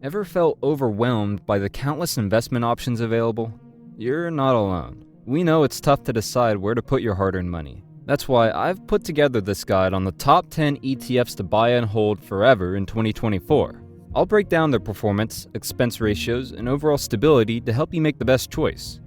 Ever felt overwhelmed by the countless investment options available? You're not alone. We know it's tough to decide where to put your hard-earned money. That's why I've put together this guide on the top 10 ETFs to buy and hold forever in 2024. I'll break down their performance, expense ratios, and overall stability to help you make the best choice.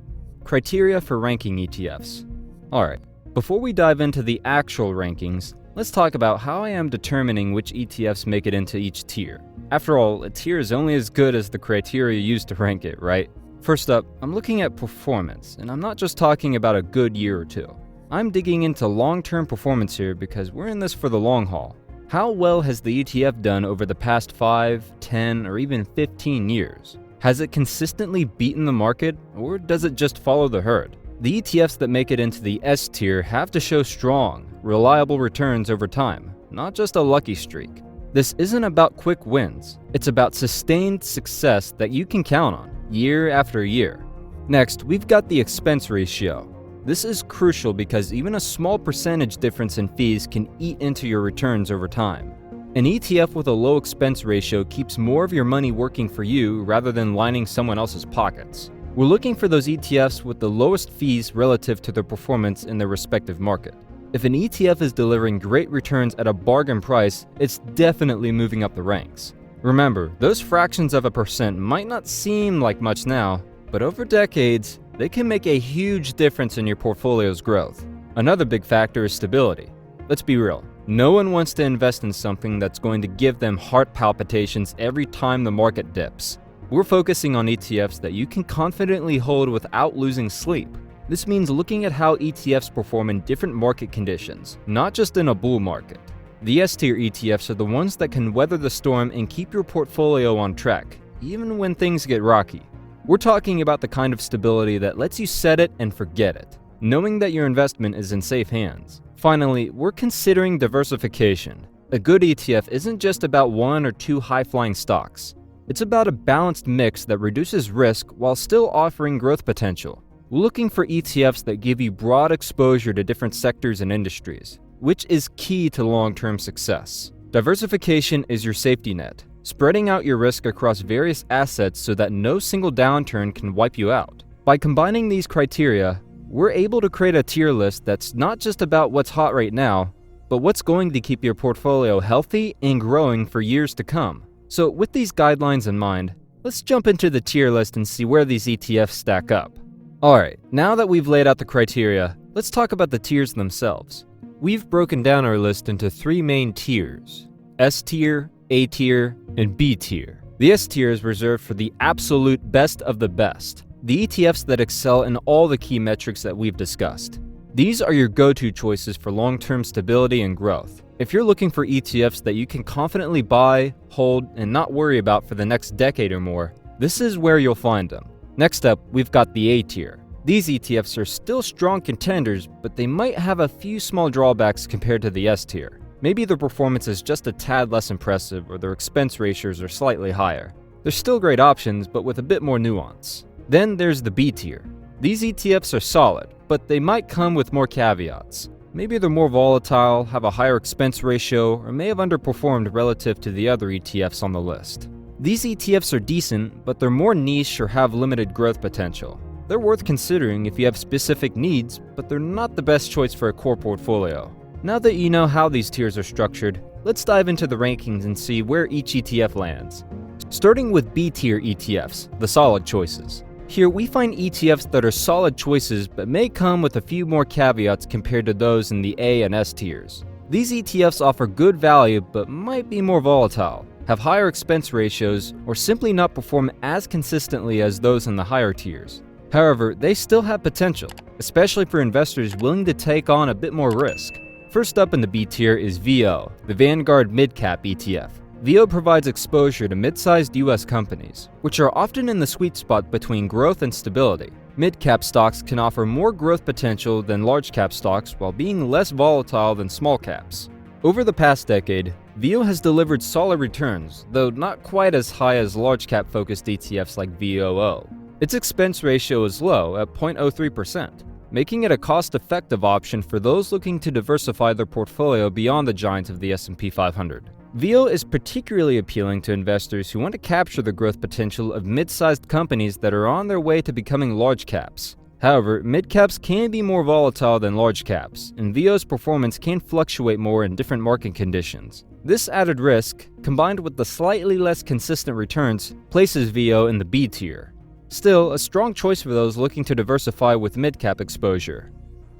Criteria for ranking ETFs. Alright, before we dive into the actual rankings, let's talk about how I am determining which ETFs make it into each tier. After all, a tier is only as good as the criteria used to rank it, right? First up, I'm looking at performance, and I'm not just talking about a good year or two. I'm digging into long-term performance here because we're in this for the long haul. How well has the ETF done over the past 5, 10, or even 15 years? Has it consistently beaten the market, or does it just follow the herd? The ETFs that make it into the S tier have to show strong, reliable returns over time, not just a lucky streak. This isn't about quick wins, it's about sustained success that you can count on, year after year. Next, we've got the expense ratio. This is crucial because even a small percentage difference in fees can eat into your returns over time. An ETF with a low expense ratio keeps more of your money working for you rather than lining someone else's pockets. We're looking for those ETFs with the lowest fees relative to their performance in their respective market. If an ETF is delivering great returns at a bargain price, it's definitely moving up the ranks. Remember, those fractions of a percent might not seem like much now, but over decades, they can make a huge difference in your portfolio's growth. Another big factor is stability. Let's be real, no one wants to invest in something that's going to give them heart palpitations every time the market dips. We're focusing on ETFs that you can confidently hold without losing sleep. This means looking at how ETFs perform in different market conditions, not just in a bull market. The S-tier ETFs are the ones that can weather the storm and keep your portfolio on track, even when things get rocky. We're talking about the kind of stability that lets you set it and forget it, knowing that your investment is in safe hands. Finally, we're considering diversification. A good ETF isn't just about one or two high-flying stocks. It's about a balanced mix that reduces risk while still offering growth potential. We're looking for ETFs that give you broad exposure to different sectors and industries, which is key to long-term success. Diversification is your safety net, spreading out your risk across various assets so that no single downturn can wipe you out. By combining these criteria, we're able to create a tier list that's not just about what's hot right now, but what's going to keep your portfolio healthy and growing for years to come. So with these guidelines in mind, let's jump into the tier list and see where these ETFs stack up. Alright, now that we've laid out the criteria, let's talk about the tiers themselves. We've broken down our list into 3 main tiers: S tier, A tier, and B tier. The S tier is reserved for the absolute best of the best, the ETFs that excel in all the key metrics that we've discussed. These are your go-to choices for long-term stability and growth. If you're looking for ETFs that you can confidently buy, hold, and not worry about for the next decade or more, this is where you'll find them. Next up, we've got the A tier. These ETFs are still strong contenders, but they might have a few small drawbacks compared to the S tier. Maybe their performance is just a tad less impressive, or their expense ratios are slightly higher. They're still great options, but with a bit more nuance. Then there's the B tier. These ETFs are solid, but they might come with more caveats. Maybe they're more volatile, have a higher expense ratio, or may have underperformed relative to the other ETFs on the list. These ETFs are decent, but they're more niche or have limited growth potential. They're worth considering if you have specific needs, but they're not the best choice for a core portfolio. Now that you know how these tiers are structured, let's dive into the rankings and see where each ETF lands. Starting with B tier ETFs, the solid choices. Here we find ETFs that are solid choices but may come with a few more caveats compared to those in the A and S tiers. These ETFs offer good value but might be more volatile, have higher expense ratios, or simply not perform as consistently as those in the higher tiers. However, they still have potential, especially for investors willing to take on a bit more risk. First up in the B tier is VO, the Vanguard Mid-Cap ETF. VO provides exposure to mid-sized US companies, which are often in the sweet spot between growth and stability. Mid-cap stocks can offer more growth potential than large-cap stocks while being less volatile than small caps. Over the past decade, VO has delivered solid returns, though not quite as high as large-cap focused ETFs like VOO. Its expense ratio is low at 0.03%, making it a cost-effective option for those looking to diversify their portfolio beyond the giants of the S&P 500. VO is particularly appealing to investors who want to capture the growth potential of mid-sized companies that are on their way to becoming large caps. However, mid-caps can be more volatile than large caps, and VO's performance can fluctuate more in different market conditions. This added risk, combined with the slightly less consistent returns, places VO in the B tier. Still, a strong choice for those looking to diversify with mid-cap exposure.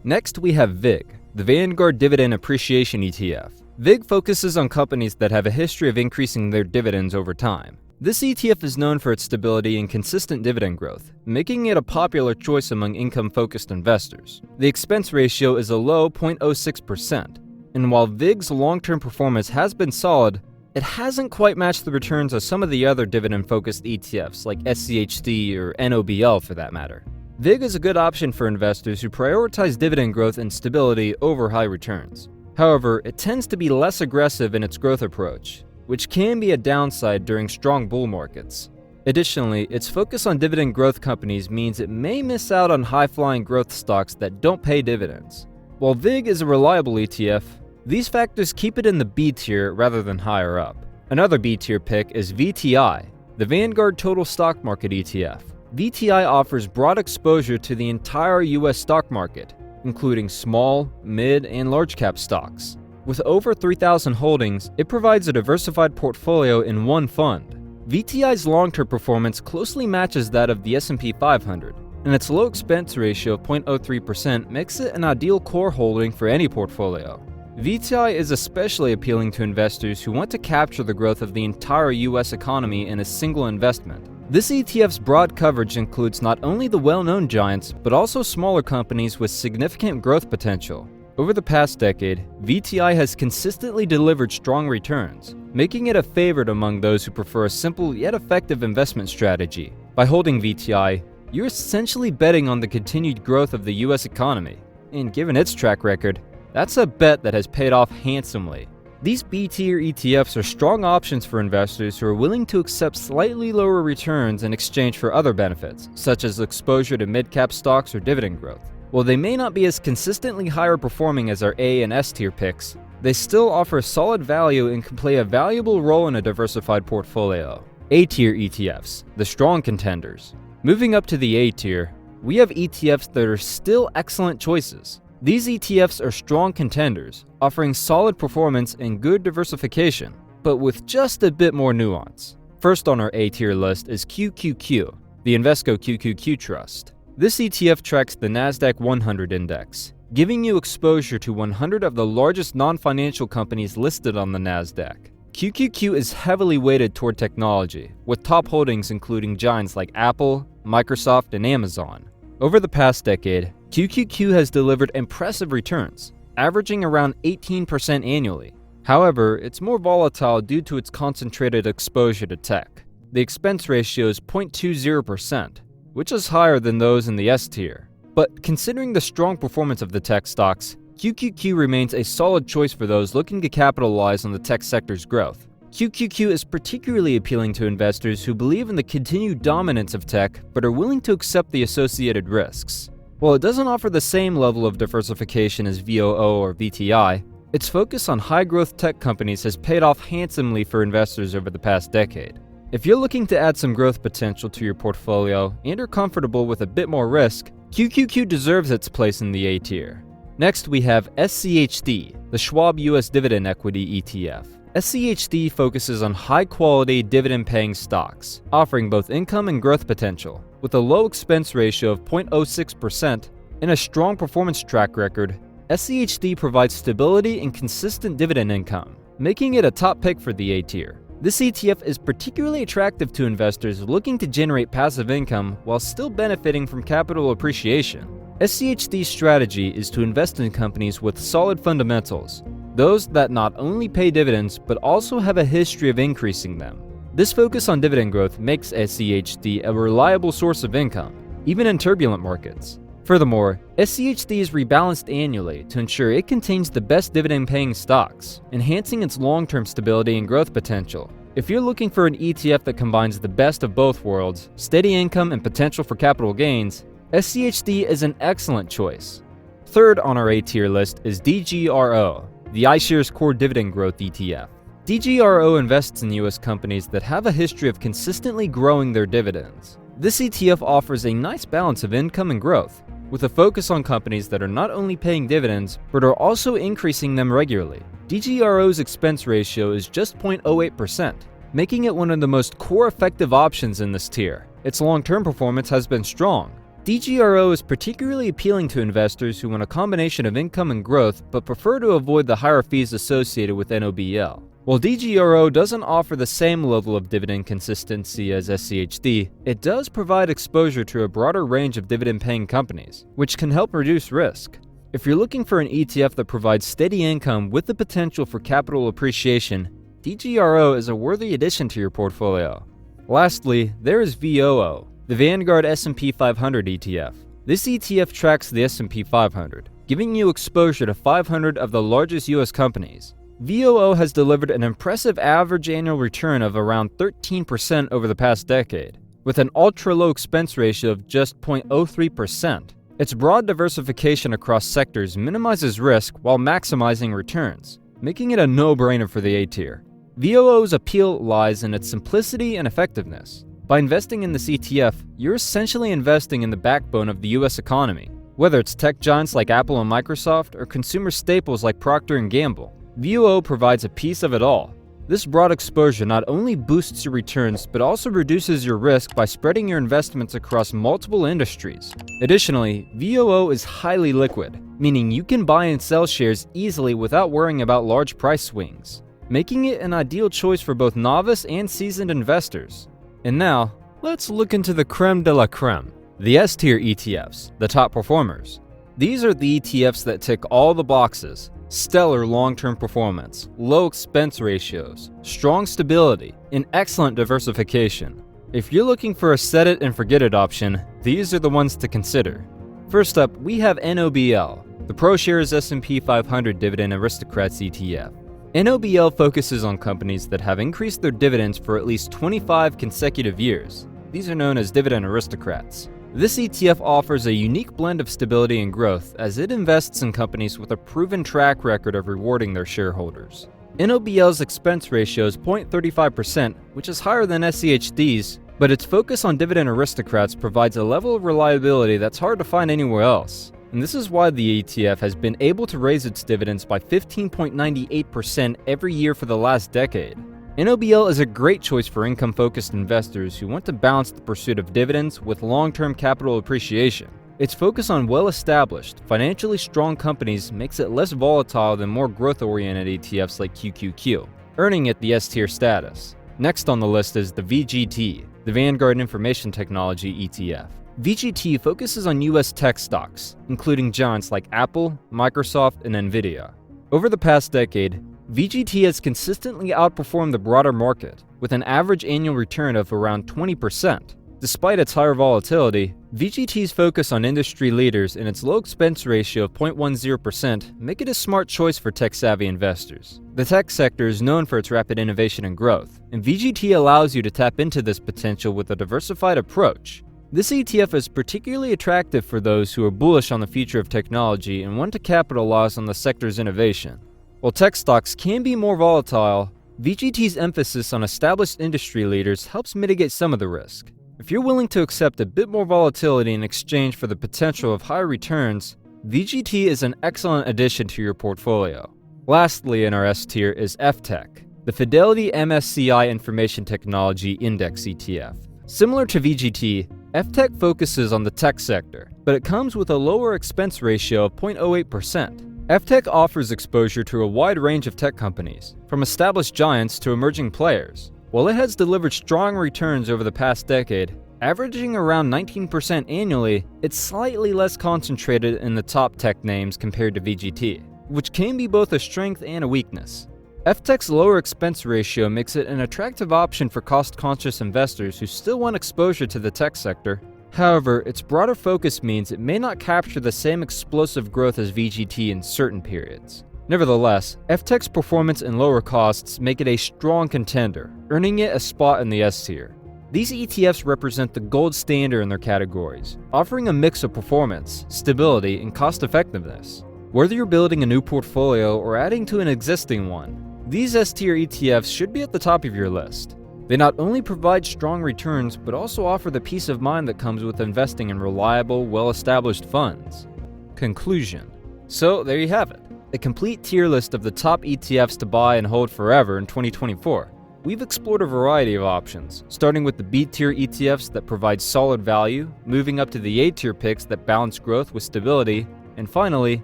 Next, we have VIG, the Vanguard Dividend Appreciation ETF. VIG focuses on companies that have a history of increasing their dividends over time. This ETF is known for its stability and consistent dividend growth, making it a popular choice among income-focused investors. The expense ratio is a low 0.06%, and while VIG's long-term performance has been solid, it hasn't quite matched the returns of some of the other dividend-focused ETFs like SCHD or NOBL for that matter. VIG is a good option for investors who prioritize dividend growth and stability over high returns. However, it tends to be less aggressive in its growth approach, which can be a downside during strong bull markets. Additionally, its focus on dividend growth companies means it may miss out on high-flying growth stocks that don't pay dividends. While VIG is a reliable ETF, these factors keep it in the B tier rather than higher up. Another B tier pick is VTI, the Vanguard Total Stock Market ETF. VTI offers broad exposure to the entire US stock market, including small, mid, and large cap stocks. With over 3,000 holdings, it provides a diversified portfolio in one fund. VTI's long-term performance closely matches that of the S&P 500, and its low expense ratio of 0.03% makes it an ideal core holding for any portfolio. VTI is especially appealing to investors who want to capture the growth of the entire US economy in a single investment. This ETF's broad coverage includes not only the well-known giants, but also smaller companies with significant growth potential. Over the past decade, VTI has consistently delivered strong returns, making it a favorite among those who prefer a simple yet effective investment strategy. By holding VTI, you're essentially betting on the continued growth of the US economy, and given its track record, that's a bet that has paid off handsomely. These B-tier ETFs are strong options for investors who are willing to accept slightly lower returns in exchange for other benefits, such as exposure to mid-cap stocks or dividend growth. While they may not be as consistently higher performing as our A and S tier picks, they still offer solid value and can play a valuable role in a diversified portfolio. A-tier ETFs, the strong contenders. Moving up to the A tier, we have ETFs that are still excellent choices. These ETFs are strong contenders, offering solid performance and good diversification, but with just a bit more nuance. First on our A-tier list is QQQ, the Invesco QQQ Trust. This ETF tracks the NASDAQ 100 index, giving you exposure to 100 of the largest non-financial companies listed on the NASDAQ. QQQ is heavily weighted toward technology, with top holdings including giants like Apple, Microsoft, and Amazon. Over the past decade, QQQ has delivered impressive returns, averaging around 18% annually. However, it's more volatile due to its concentrated exposure to tech. The expense ratio is 0.20%, which is higher than those in the S tier. But considering the strong performance of the tech stocks, QQQ remains a solid choice for those looking to capitalize on the tech sector's growth. QQQ is particularly appealing to investors who believe in the continued dominance of tech but are willing to accept the associated risks. While it doesn't offer the same level of diversification as VOO or VTI, its focus on high-growth tech companies has paid off handsomely for investors over the past decade. If you're looking to add some growth potential to your portfolio and are comfortable with a bit more risk, QQQ deserves its place in the A tier. Next, we have SCHD, the Schwab US Dividend Equity ETF. SCHD focuses on high-quality dividend-paying stocks, offering both income and growth potential. With a low expense ratio of 0.06% and a strong performance track record, SCHD provides stability and consistent dividend income, making it a top pick for the A tier. This ETF is particularly attractive to investors looking to generate passive income while still benefiting from capital appreciation. SCHD's strategy is to invest in companies with solid fundamentals, those that not only pay dividends but also have a history of increasing them. This focus on dividend growth makes SCHD a reliable source of income, even in turbulent markets. Furthermore, SCHD is rebalanced annually to ensure it contains the best dividend-paying stocks, enhancing its long-term stability and growth potential. If you're looking for an ETF that combines the best of both worlds, steady income and potential for capital gains, SCHD is an excellent choice. Third on our A tier list is DGRO, the iShares Core Dividend Growth ETF. DGRO invests in US companies that have a history of consistently growing their dividends. This ETF offers a nice balance of income and growth, with a focus on companies that are not only paying dividends, but are also increasing them regularly. DGRO's expense ratio is just 0.08%, making it one of the most core effective options in this tier. Its long-term performance has been strong. DGRO is particularly appealing to investors who want a combination of income and growth but prefer to avoid the higher fees associated with NOBL. While DGRO doesn't offer the same level of dividend consistency as SCHD, it does provide exposure to a broader range of dividend-paying companies, which can help reduce risk. If you're looking for an ETF that provides steady income with the potential for capital appreciation, DGRO is a worthy addition to your portfolio. Lastly, there is VOO, the Vanguard S&P 500 ETF. This ETF tracks the S&P 500, giving you exposure to 500 of the largest US companies. VOO has delivered an impressive average annual return of around 13% over the past decade, with an ultra-low expense ratio of just 0.03%. Its broad diversification across sectors minimizes risk while maximizing returns, making it a no-brainer for the A tier. VOO's appeal lies in its simplicity and effectiveness. By investing in this ETF, you're essentially investing in the backbone of the US economy. Whether it's tech giants like Apple and Microsoft or consumer staples like Procter & Gamble, VOO provides a piece of it all. This broad exposure not only boosts your returns, but also reduces your risk by spreading your investments across multiple industries. Additionally, VOO is highly liquid, meaning you can buy and sell shares easily without worrying about large price swings, making it an ideal choice for both novice and seasoned investors. And now, let's look into the creme de la creme, the S-tier ETFs, the top performers. These are the ETFs that tick all the boxes: stellar long-term performance, low expense ratios, strong stability, and excellent diversification. If you're looking for a set-it-and-forget-it option, these are the ones to consider. First up, we have NOBL, the ProShares S&P 500 Dividend Aristocrats ETF. NOBL focuses on companies that have increased their dividends for at least 25 consecutive years. These are known as dividend aristocrats. This ETF offers a unique blend of stability and growth as it invests in companies with a proven track record of rewarding their shareholders. NOBL's expense ratio is 0.35%, which is higher than SCHD's, but its focus on dividend aristocrats provides a level of reliability that's hard to find anywhere else. And this is why the ETF has been able to raise its dividends by 15.98% every year for the last decade. NOBL is a great choice for income-focused investors who want to balance the pursuit of dividends with long-term capital appreciation. Its focus on well-established, financially strong companies makes it less volatile than more growth-oriented ETFs like QQQ, earning it the S-tier status. Next on the list is the VGT, the Vanguard Information Technology ETF. VGT focuses on US tech stocks, including giants like Apple, Microsoft, and Nvidia. Over the past decade, VGT has consistently outperformed the broader market, with an average annual return of around 20%. Despite its higher volatility, VGT's focus on industry leaders and its low expense ratio of 0.10% make it a smart choice for tech-savvy investors. The tech sector is known for its rapid innovation and growth, and VGT allows you to tap into this potential with a diversified approach. This ETF is particularly attractive for those who are bullish on the future of technology and want to capitalize on the sector's innovation. While tech stocks can be more volatile, VGT's emphasis on established industry leaders helps mitigate some of the risk. If you're willing to accept a bit more volatility in exchange for the potential of higher returns, VGT is an excellent addition to your portfolio. Lastly in our S tier is FTech, the Fidelity MSCI Information Technology Index ETF. Similar to VGT, FTech focuses on the tech sector, but it comes with a lower expense ratio of 0.08%. FTech offers exposure to a wide range of tech companies, from established giants to emerging players. While it has delivered strong returns over the past decade, averaging around 19% annually, it's slightly less concentrated in the top tech names compared to VGT, which can be both a strength and a weakness. FTech's lower expense ratio makes it an attractive option for cost-conscious investors who still want exposure to the tech sector. However, its broader focus means it may not capture the same explosive growth as VGT in certain periods. Nevertheless, FTech's performance and lower costs make it a strong contender, earning it a spot in the S tier. These ETFs represent the gold standard in their categories, offering a mix of performance, stability, and cost-effectiveness. Whether you're building a new portfolio or adding to an existing one, These S-tier ETFs should be at the top of your list. They not only provide strong returns, but also offer the peace of mind that comes with investing in reliable, well-established funds. Conclusion. So there you have it, a complete tier list of the top ETFs to buy and hold forever in 2024. We've explored a variety of options, starting with the B-tier ETFs that provide solid value, moving up to the A-tier picks that balance growth with stability, and finally,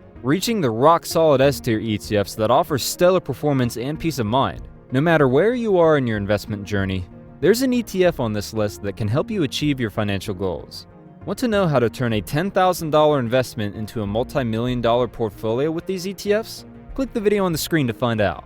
reaching the rock-solid S-tier ETFs that offer stellar performance and peace of mind. No matter where you are in your investment journey, there's an ETF on this list that can help you achieve your financial goals. Want to know how to turn a $10,000 investment into a multi-million-dollar portfolio with these ETFs? Click the video on the screen to find out.